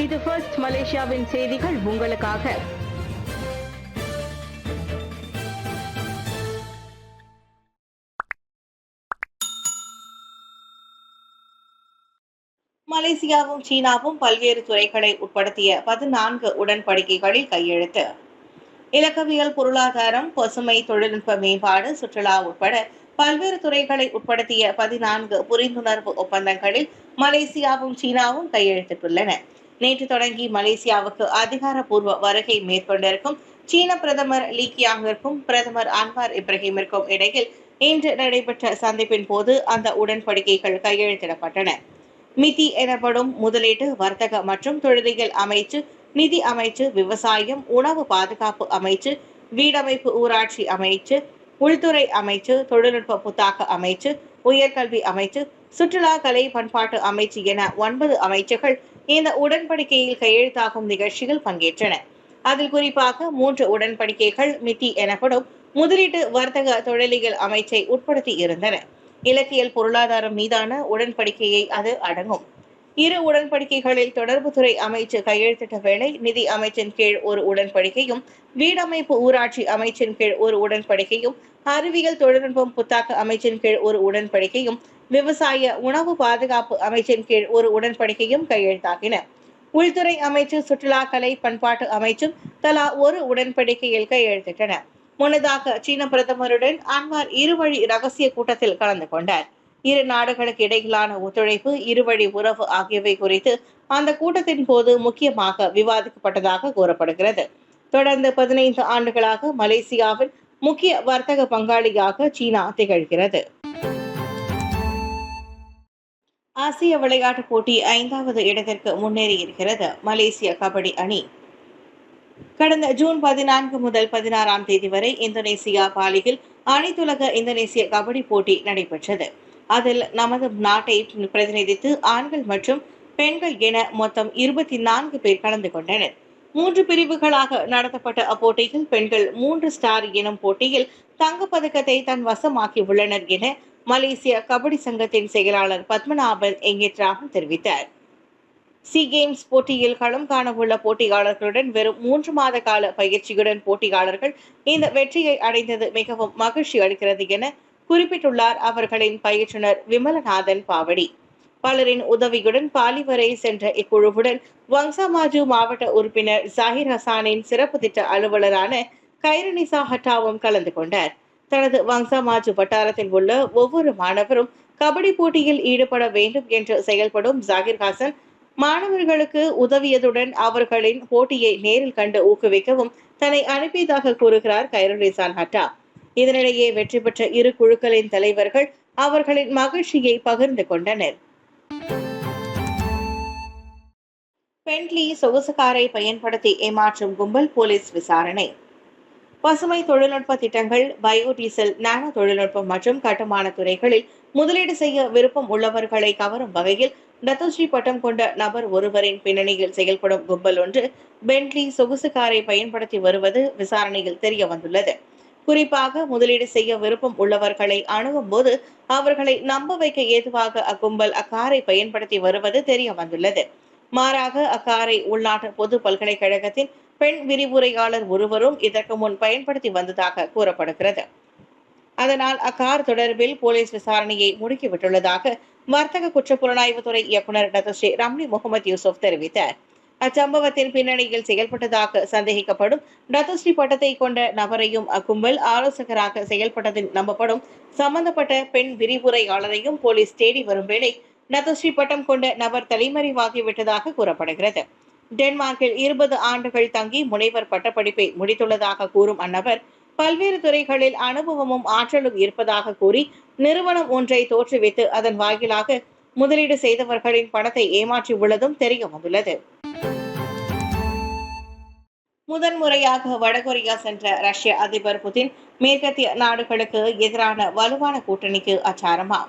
இது ஃபர்ஸ்ட் மலேசியாவின் செய்திகள் உங்களுக்காக. மலேசியாவும் சீனாவும் பல்வேறு துறைகளை உட்படுத்திய 14 உடன்படிக்கைகளில் கையெழுத்து. இலக்கவியல், பொருளாதாரம், பசுமை, தொழில்நுட்ப மேம்பாடு, சுற்றுலா உட்பட பல்வேறு துறைகளை உட்படுத்திய 14 புரிந்துணர்வு ஒப்பந்தங்களில் மலேசியாவும் சீனாவும் கையெழுத்திட்டுள்ளன. நேற்று தொடங்கி மலேசியாவுக்கு அதிகாரப்பூர்வ வருகை மேற்கொண்டிருக்கும் சீன பிரதமர் லீ கியாங்கிற்கும் பிரதமர் அன்வார் இப்ராஹிமிற்கும் இடையில் இன்று நடைபெற்ற சந்திப்பின் போது அந்த உடன்படிக்கைகள் கையெழுத்திடப்பட்டன. மிதி எனப்படும் முதலீட்டு, வர்த்தக மற்றும் தொழிலியல் அமைச்சு, நிதி அமைச்சு, விவசாயம், உணவு பாதுகாப்பு அமைச்சு, வீடமைப்பு ஊராட்சி அமைச்சு, உள்துறை அமைச்சு, தொழில்நுட்ப புத்தாக்க அமைச்சு, உயர்கல்வி அமைச்சு, சுற்றுலா, கலை, பண்பாட்டு அமைச்சு என 9 அமைச்சுகள் இந்த உடன்படிக்கையில் கையெழுத்தாகும் நிகழ்ச்சியில் பங்கேற்றன. அதில் குறிப்பாக 3 உடன்படிக்கைகள் மிதி எனப்படும் முதலீட்டு, வர்த்தக, தொழிலியல் அமைச்சை உட்படுத்தி இருந்தன. இலக்கியல், பொருளாதாரம் மீதான உடன்படிக்கையை அது அடங்கும். இரு உடன்படிக்கைகளில் தொடர்புத்துறை அமைச்சு கையெழுத்திட்ட வேளை நிதி அமைச்சின் கீழ் ஒரு உடன்படிக்கையும், வீடமைப்பு ஊராட்சி அமைச்சின் கீழ் ஒரு உடன்படிக்கையும், அறிவியல் தொழில்நுட்பம் புத்தாக்க அமைச்சின் கீழ் ஒரு உடன்படிக்கையும், விவசாய உணவு பாதுகாப்பு அமைச்சின் கீழ் ஒரு உடன்படிக்கையும் கையெழுத்தாகின. உள்துறை அமைச்சு, சுற்றுலா, கலை, பண்பாட்டு அமைச்சும் தலா ஒரு உடன்படிக்கையில் கையெழுத்திட்டன. முன்னதாக சீன பிரதமருடன் அன்வார் இருவழி ரகசிய கூட்டத்தில் கலந்து கொண்டார். இரு நாடுகளுக்கு இடையிலான ஒத்துழைப்பு, இருவழி உறவு ஆகியவை குறித்து அந்த கூட்டத்தின் போது முக்கியமாக விவாதிக்கப்பட்டதாக கூறப்படுகிறது. தொடர்ந்து 15 ஆண்டுகளாக மலேசியாவின் முக்கிய வர்த்தக பங்காளியாக சீனா திகழ்கிறது. ஆசிய விளையாட்டுப் போட்டி 5வது இடத்திற்கு முன்னேறியிருக்கிறது மலேசிய கபடி அணி. கடந்த ஜூன் 14 முதல் 16ஆம் தேதி வரை இந்தோனேசியா பாலியில் அனைத்துலக இந்தோனேசிய கபடி போட்டி நடைபெற்றது. அதில் நமது நாட்டை பிரதிநிதித்து ஆண்கள் மற்றும் பெண்கள் என மொத்தம் 24 பேர் கலந்து கொண்டனர். 3 பிரிவுகளாக நடத்தப்பட்ட அப்போட்டியில் பெண்கள் 3 ஸ்டார் எனும் போட்டியில் தங்கப்பதக்கத்தை தன் வசமாக்கி உள்ளனர் என மலேசிய கபடி சங்கத்தின் செயலாளர் பத்மநாபன் எங்கேட்ராமன் தெரிவித்தார். சி கேம்ஸ் போட்டியில் களம் காணவுள்ள போட்டியாளர்களுடன் வெறும் 3 மாத கால பயிற்சியுடன் போட்டியாளர்கள் இந்த வெற்றியை அடைந்தது மிகவும் மகிழ்ச்சி அளிக்கிறது என குறிப்பிட்டுள்ளார் அவர்களின் பயிற்றுனர் விமலநாதன் பாவடி. பலரின் உதவியுடன் பாலி வரை சென்ற இக்குழுவுடன் வங்சாமாஜு மாவட்ட உறுப்பினர் ஜாகிர் ஹசானின் சிறப்பு திட்ட அலுவலரான கைரனிசா ஹட்டாவும் கலந்து கொண்டார். தனது வங்சாமாஜு வட்டாரத்தில் உள்ள ஒவ்வொரு மாணவரும் கபடி போட்டியில் ஈடுபட வேண்டும் என்று செயல்படும் ஜாகிர் ஹாசன் மாணவர்களுக்கு உதவியதுடன் அவர்களின் போட்டியை நேரில் கண்டு ஊக்குவிக்கவும் தன்னை அனுப்பியதாக கூறுகிறார் கைரனிசான் ஹட்டா. இதனிடையே வெற்றி பெற்ற இரு குழுக்களின் தலைவர்கள் அவர்களின் மகிழ்ச்சியை பகிர்ந்து கொண்டனர். பென்ட்லி சொகுசு காரை பயன்படுத்தி ஏமாற்றும் கும்பல் போலீஸ் விசாரணை. பசுமை தொழில்நுட்ப திட்டங்கள், பயோடீசல், நானோ தொழில்நுட்பம் மற்றும் கட்டுமான துறைகளில் முதலீடு செய்ய விருப்பம் உள்ளவர்களை கவரும் வகையில் டத்தோஸ்ரீ பட்டம் கொண்ட நபர் ஒருவரின் பின்னணியில் செயல்படும் கும்பல் ஒன்று பென்ட்லி சொகுசு காரை பயன்படுத்தி வருவது விசாரணையில் தெரிய வந்துள்ளது. குறிப்பாக முதலீடு செய்ய விருப்பம் உள்ளவர்களை அணுகும் போது அவர்களை நம்ப வைக்க ஏதுவாக அக்கும்பல் அக்காரை பயன்படுத்தி வருவது தெரிய வந்துள்ளது. மாறாக அக்காரை உள்நாட்டு பொது பல்கலைக்கழகத்தின் பெண் விரிவுரையாளர் ஒருவரும் இதற்கு முன் பயன்படுத்தி வந்ததாக கூறப்படுகிறது. அதனால் அக்கார் தொடர்பில் போலீஸ் விசாரணையை முடுக்கிவிட்டுள்ளதாக வர்த்தக குற்றப்புலனாய்வுத்துறை இயக்குநர் டத்தோஸ்ரீ ரம்னி முகமது யூசுப் தெரிவித்தார். அச்சம்பவத்தின் பின்னணியில் செயல்பட்டதாக சந்தேகிக்கப்படும் டத்தோஸ்ரீ பட்டத்தை கொண்ட நபரையும் அக்கும்பல் ஆலோசகராக செயல்பட்டதில் நம்பப்படும் சம்பந்தப்பட்ட பெண் விரிவுரையாளரையும் போலீஸ் தேடி வரும் வேளை டத்தோஸ்ரீ பட்டம் கொண்ட நபர் தலைமறைவாகிவிட்டதாக கூறப்படுகிறது. டென்மார்க்கில் 20 ஆண்டுகள் தங்கி முனைவர் பட்டப்படிப்பை முடித்துள்ளதாக கூறும் அந்நபர் பல்வேறு துறைகளில் அனுபவமும் ஆற்றலும் இருப்பதாக கூறி நிறுவனம் ஒன்றை தோற்றுவித்து அதன் வாயிலாக முதலீடு செய்தவர்களின் பணத்தை ஏமாற்றி உள்ளதும் தெரிய வந்துள்ளது. முதன்முறையாக வடகொரியா சென்ற ரஷ்ய அதிபர் புதின் மேற்கத்திய நாடுகளுக்கு எதிரான வலுவான கூட்டணிக்கு அச்சாரமா?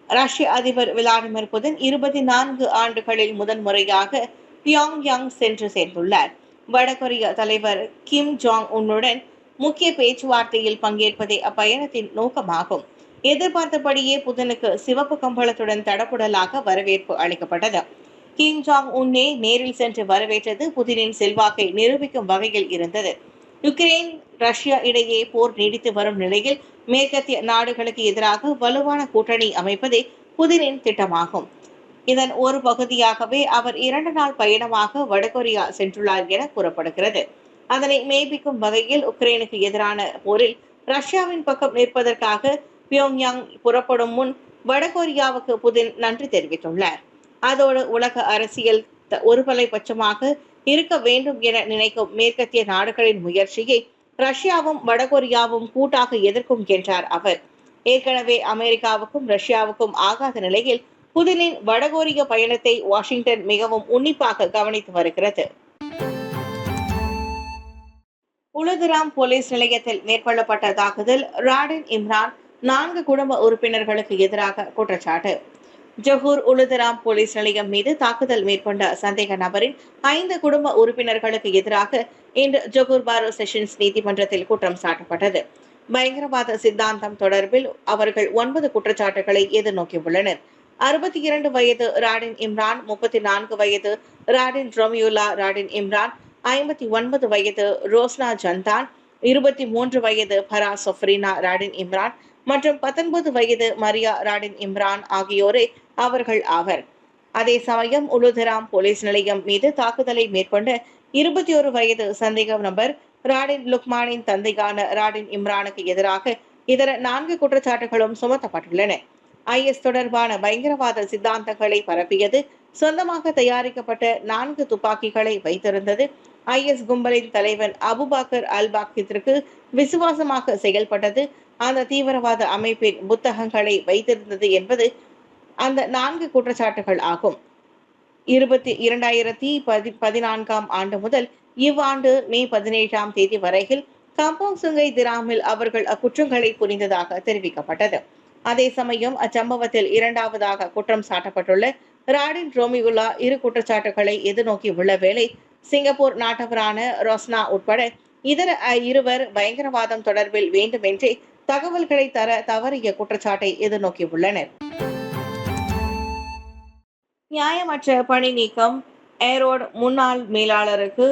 ரஷ்ய அதிபர் விளாடிமிர் புதின் 24 ஆண்டுகளில் முதன்முறையாக பியாங்யாங் சென்று சேர்ந்துள்ளார். வடகொரிய தலைவர் கிம் ஜாங் உன்னுடன் முக்கிய பேச்சுவார்த்தையில் பங்கேற்பதே அப்பயணத்தின் நோக்கமாகும். எதிர்பார்த்தபடியே புதினுக்கு சிவப்பு கம்பளத்துடன் தடபுடலாக வரவேற்பு அளிக்கப்பட்டது. கிம் ஜாங் உன்னே நேரில் சென்று வரவேற்றது புதினின் செல்வாக்கை நிரூபிக்கும் வகையில் இருந்தது. யுக்ரைன் ரஷ்யா இடையே போர் நீடித்து வரும் நிலையில் மேற்கத்திய நாடுகளுக்கு எதிராக வலுவான கூட்டணி அமைப்பதே புதினின் திட்டமாகும். இதன் ஒரு பகுதியாகவே அவர் 2 நாள் பயணமாக வடகொரியா சென்றுள்ளார் என கூறப்படுகிறது. அதனை மெய்ப்பிக்கும் வகையில் உக்ரைனுக்கு எதிரான போரில் ரஷ்யாவின் பக்கம் நிற்பதற்காக பியோங்யாங் புறப்படும் முன் வடகொரியாவுக்கு புதின் நன்றி தெரிவித்துள்ளார். அதோடு உலக அரசியல் ஒருதலைபட்சமாக இருக்க வேண்டும் என நினைக்கும் மேற்கத்திய நாடுகளின் முயற்சியை ரஷ்யாவும் வடகொரியாவும் கூட்டாக எதிர்க்கும் என்றார் அவர். ஏற்கனவே அமெரிக்காவுக்கும் ரஷ்யாவுக்கும் ஆகாத நிலையில் புதினின் வடகொரிய பயணத்தை வாஷிங்டன் மிகவும் உன்னிப்பாக கவனித்து வருகிறது. உளுதுராம் போலீஸ் நிலையத்தில் மேற்கொள்ளப்பட்ட தாக்குதல் ராடின் இம்ரான் 4 குடும்ப உறுப்பினர்களுக்கு எதிராக குற்றச்சாட்டு. ஜொஹூர் உளுதுராம் போலீஸ் நிலையம் மீது தாக்குதல் மேற்கொண்ட சந்தேக நபரின் 5 குடும்ப உறுப்பினர்களுக்கு எதிராக இன்று ஜொஹூர் பாரோ செஷன்ஸ் நீதிமன்றத்தில் குற்றம் சாட்டப்பட்டது. பயங்கரவாத சித்தாந்தம் தொடர்பில் அவர்கள் 9 குற்றச்சாட்டுகளை எதிர்நோக்கியுள்ளனர். 62 வயது ராடின் இம்ரான், 34 வயது ராடின் ரொமியுல்லா ராடின் இம்ரான், 59 வயது ரோஸ்னா ஜந்தான், 23 வயது பரா சொஃப்ரினா ராடின் இம்ரான் மற்றும் 19 வயது மரியா ராடின் இம்ரான் ஆகியோரே அவர்கள் ஆவர். அதே சமயம் உளுதுராம் போலீஸ் நிலையம் மீது தாக்குதலை மேற்கொண்ட 21 வயது சந்தேக நபர் ராடின் லுக்மானின் தந்தையான ராடின் இம்ரானுக்கு எதிராக இதர 4 குற்றச்சாட்டுகளும் சுமத்தப்பட்டுள்ளன. IS தொடர்பான பயங்கரவாத சித்தாந்தங்களை பரப்பியது, சொந்தமாக தயாரிக்கப்பட்ட 4 துப்பாக்கிகளை வைத்திருந்தது, IS கும்பலின் தலைவன் அபுபக்கர் அல் பாக்திற்கு விசுவாசமாக செயல்பட்டது, அந்த தீவிரவாத அமைப்பின் புத்தகங்களை வைத்திருந்தது என்பது அந்த 4 குற்றச்சாட்டுகள் ஆகும். 2014ஆம் ஆண்டு முதல் இவ்வாண்டு மே 17ஆம் தேதி வரையில் கம்போங் சுங்கை திராமில் அவர்கள் அக்குற்றங்களை புரிந்ததாக தெரிவிக்கப்பட்டது. அதே சமயம் அச்சம்பவத்தில் 2வதாக குற்றம் சாட்டப்பட்டுள்ள ராடின் ரோமியுல்லா 2 குற்றச்சாட்டுகளை எதிர்நோக்கி உள்ள வேளை சிங்கப்பூர் நாட்டவரான ரோஸ்னா உட்பட இதர 2 பயங்கரவாதம் தொடர்பில் வேண்டுமென்றே தகவல்களை தர தவறிய குற்றச்சாட்டை எதிர்நோக்கியுள்ளனர். நியாயமற்ற பணி நீக்கம். ஏரோட் முன்னாள் மேலாளருக்கு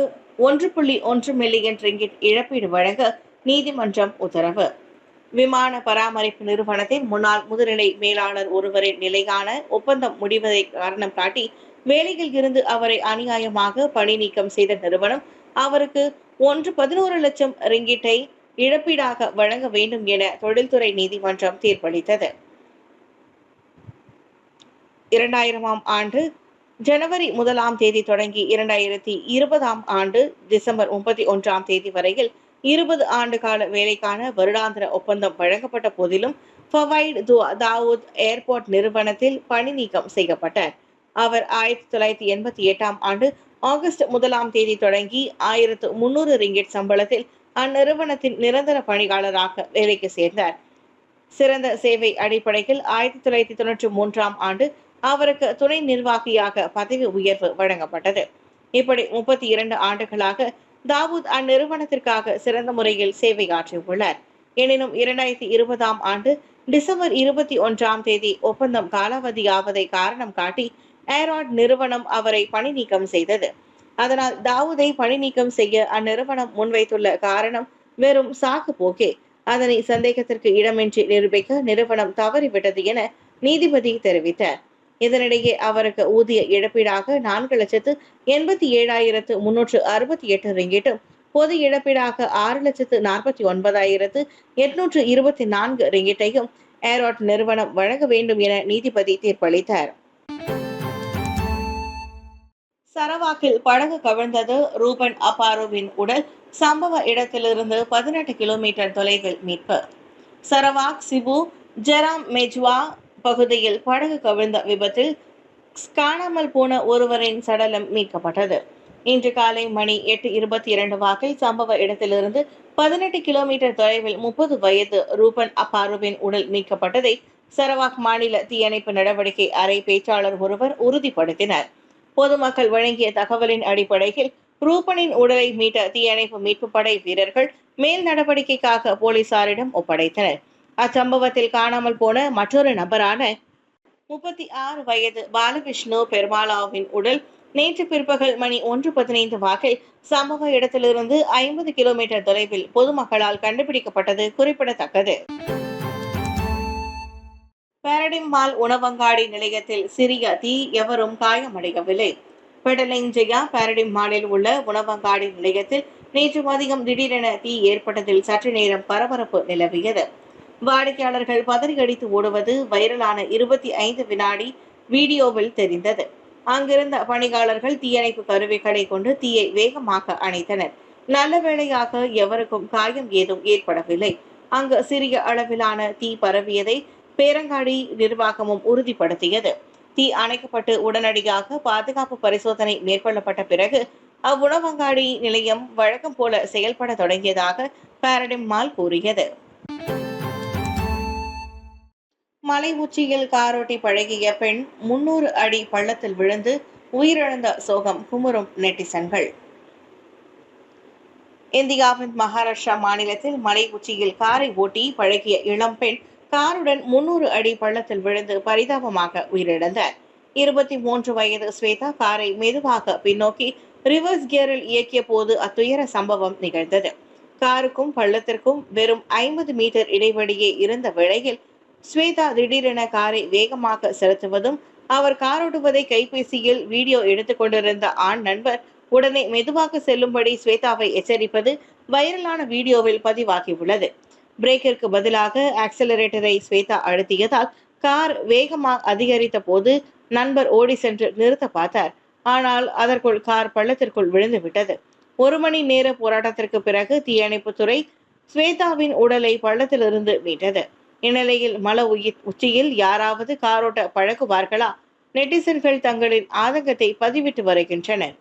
1.1 மில்லியன் ரிங்கிட் இழப்பீடு வழங்க நீதிமன்றம் உத்தரவு. விமான பராமரிப்பு நிறுவனத்தின் முன்னாள் முதுநிலை மேலாளர் ஒருவரின் நிலையான ஒப்பந்தம் முடிவதை காரணம் காட்டி வேலையில் இருந்து அவரை அநியாயமாக பணி நீக்கம் செய்த நிறுவனம் அவருக்கு 11 லட்சம் ரிங்கிட்டை இழப்பீடாக வழங்க வேண்டும் என தொழில்துறை நீதிமன்றம் தீர்ப்பளித்தது. 2000ஆம் ஆண்டு ஜனவரி 1ஆம் தேதி தொடங்கி 2020ஆம் ஆண்டு டிசம்பர் 31ஆம் தேதி வரையில் 20 ஆண்டு கால வேலைக்கான வருடாந்திர ஒப்பந்தம் வழங்கப்பட்ட போதிலும் ஃபவைட் தாவூத் ஏர்போர்ட் நிறுவனத்தில் பணி நீக்கம் செய்யப்பட்டார். அவர் 1988ஆம் ஆண்டு ஆகஸ்ட் 1ஆம் தேதி தொடங்கி 1300 ரிங்கிட் சம்பளத்தில் அந்நிறுவனத்தின் நிரந்தர பணியாளராக வேலைக்கு சேர்ந்தார். சிறந்த சேவை அடிப்படையில் 1993ஆம் ஆண்டு அவருக்கு துணை நிர்வாகியாக பதவி உயர்வு வழங்கப்பட்டது. இப்படி 32 ஆண்டுகளாக தாவூத் அந்நிறுவனத்திற்காக சிறந்த முறையில் சேவையாற்றியுள்ளார். எனினும் 2020ஆம் ஆண்டு டிசம்பர் 21ஆம் தேதி ஒப்பந்தம் காலாவதியாவதை காரணம் காட்டி ஏரோட் நிறுவனம் அவரை பணி நீக்கம் செய்தது. அதனால் தாவூதை பணி நீக்கம் செய்ய அந்நிறுவனம் முன்வைத்துள்ள காரணம் வெறும் சாக்கு போக்கே. அதனை சந்தேகத்திற்கு இடமின்றி நிரூபிக்க நிறுவனம் தவறிவிட்டது என நீதிபதி தெரிவித்தார். இதனிடையே அவருக்கு ஊதிய இழப்பீடாக 4,87,368 ரிங்கிட்டும், பொது இழப்பீடாக 6,49,824 ரிங்கிட்டையும் ஏரோட் நிறுவனம் வழங்க வேண்டும் என நீதிபதி தீர்ப்பளித்தார். சரவாக்கில் படகு கவிழ்ந்தது. ரூபன் அப்பாரோவின் உடல் சம்பவ இடத்திலிருந்து 18 கிலோமீட்டர் தொலைவில் மீட்பு. சரவாக் சிபு ஜெராம் மெஜ்வா பகுதியில் படகு கவிழ்ந்த விபத்தில் காணாமல் போன ஒருவரின் சடலம் மீட்கப்பட்டது. இன்று காலை மணி 8:22 வாக்கில் சம்பவ இடத்திலிருந்து 18 கிலோமீட்டர் தொலைவில் 30 வயது ரூபன் அப்பாரோவின் உடல் மீட்கப்பட்டதை சரவாக் மாநில தீயணைப்பு நடவடிக்கை அறை பேச்சாளர் ஒருவர் உறுதிப்படுத்தினார். பொதுமக்கள் வழங்கிய தகவலின் அடிப்படையில் ரூபனின் உடலை மீட்ட தீயணைப்பு மீட்பு படை வீரர்கள் மேல் நடவடிக்கைக்காக போலீசாரிடம் ஒப்படைத்தனர். அச்சம்பவத்தில் காணாமல் போன மற்றொரு நபரான 36 வயது பாலகிருஷ்ணு பெருமாளாவின் உடல் நேற்று பிற்பகல் மணி 1:15 வாக்கில் சம்பவ இடத்திலிருந்து 50 கிலோமீட்டர் தொலைவில் பொதுமக்களால் கண்டுபிடிக்கப்பட்டது குறிப்பிடத்தக்கது. பாரடைம் மால் உணவங்காடி நிலையத்தில் சிறிய தீ, எவரும் காயமடையவில்லை. பெடலிங் ஜெயா பாரடைம் மாலில் உள்ள உணவங்காடி நிலையத்தில் நேற்று மதியம் திடீரென தீ ஏற்பட்டதில் சற்று நேரம் பரபரப்பு நிலவியது. வாடிக்கையாளர்கள் பதறியடித்து ஓடுவது வைரலான 25 வினாடி வீடியோவில் தெரிந்தது. அங்கிருந்த பணியாளர்கள் தீயணைப்பு கருவிகளை கொண்டு தீயை வேகமாக அணைத்தனர். நல்ல வேளையாக எவருக்கும் காயம் ஏதும் ஏற்படவில்லை. அங்கு சிறிய அளவிலான தீ பரவியதை பேரங்காடி நிர்வாகமும் உறுதிப்படுத்தியது. தீ அணைக்கப்பட்டு உடனடியாக பாதுகாப்பு பரிசோதனை மேற்கொள்ளப்பட்ட பிறகு அவ்வுணவங்காடி நிலையம் வழக்கம் போல செயல்பட தொடங்கியதாக பாரடைம் மால் கூறியது. மலை உச்சியில் காரோட்டி பழகிய பெண் 300 அடி பள்ளத்தில் விழுந்து உயிரிழந்த சோகம் குமுறும் நெட்டிசன்கள். இந்தியாவின் மகாராஷ்டிரா மாநிலத்தில் மலை உச்சியில் காரை ஓட்டி பழகிய இளம் பெண் காருடன் 300 அடி பள்ளத்தில் விழுந்து பரிதாபமாக உயிரிழந்தார். 23 வயது ஸ்வேதா காரை மெதுவாக பின்னோக்கி ரிவர்ஸ் கியரில் இயக்கிய போது அத்துயர சம்பவம் நிகழ்ந்தது. காருக்கும் பள்ளத்திற்கும் வெறும் 50 மீட்டர் இடைவெளியே இருந்த வேளையில் ஸ்வேதா திடீரென காரை வேகமாக செலுத்துவதும் அவர் காரோட்டுவதை கைபேசியில் வீடியோ எடுத்துக் கொண்டிருந்த ஆண் நண்பர் உடனே மெதுவாக செல்லும்படி ஸ்வேதாவை எச்சரிப்பது வைரலான வீடியோவில் பதிவாகியுள்ளது. பிரேக்கிற்கு பதிலாக ஆக்சிலரேட்டரை ஸ்வேதா அழுத்தியதால் கார் வேகமாக அதிகரித்த போது நண்பர் ஓடி சென்று நிறுத்த பார்த்தார். ஆனால் அதற்குள் கார் பள்ளத்திற்குள் விழுந்து விட்டது. 1 மணி நேர போராட்டத்திற்கு பிறகு தீயணைப்புத்துறை ஸ்வேதாவின் உடலை பள்ளத்திலிருந்து மீட்டது. இந்நிலையில் மலை உச்சியில் யாராவது காரோட்ட பழகுவார்களா? நெட்டிசன்கள் தங்களின் ஆதங்கத்தை பதிவிட்டு வருகின்றனர்.